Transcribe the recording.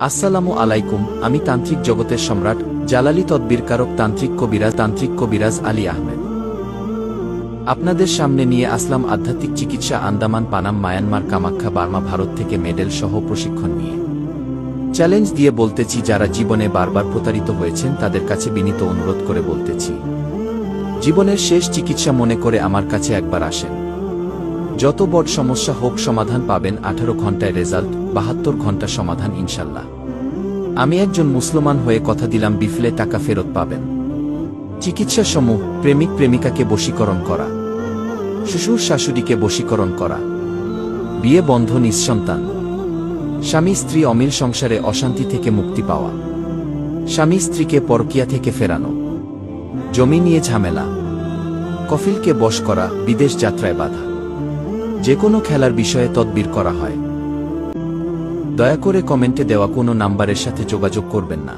আসসালামু আলাইকুম। আমি তান্ত্রিক জগতের সম্রাট, জালালি তদবিরকারক তান্ত্রিক কবিরাজ আলী আহমেদ। আপনাদের সামনে নিয়ে আসলাম আধ্যাত্মিক চিকিৎসা আন্দামান, পানাম, মায়ানমার, কামাখ্যা, বার্মা, ভারত থেকে মেডেল সহ প্রশিক্ষণ নিয়ে। চ্যালেঞ্জ দিয়ে বলতেছি, যারা জীবনে বারবার প্রতারিত হয়েছেন তাদের কাছে বিনীত অনুরোধ করে বলতেছি, জীবনের শেষ চিকিৎসা মনে করে আমার কাছে একবার আসেন। যত বড় সমস্যা হোক সমাধান পাবেন 18 ঘন্টায় রেজাল্ট, 72 ঘন্টা সমাধান ইনশাল্লাহ। আমি একজন মুসলমান হয়ে কথা দিলাম, বিফলে টাকা ফেরত পাবেন। চিকিৎসা সমূহ: প্রেমিক প্রেমিকাকে বশীকরণ করা, শ্বশুর শাশুড়িকে বশীকরণ করা, বিয়ে বন্ধ, নিঃসন্তান, স্বামী স্ত্রী অমিল সংসারে অশান্তি থেকে মুক্তি পাওয়া, স্বামী স্ত্রীকে পরকীয়া থেকে ফেরানো, জমি নিয়ে ঝামেলা, কফিলকে বশ করা, বিদেশ যাত্রায় বাধা, যে কোনো খেলার বিষয়ে তদবির করা হয়। দয়া করে কমেন্টে দেওয়া কোনো নাম্বারের সাথে যোগাযোগ করবেন না।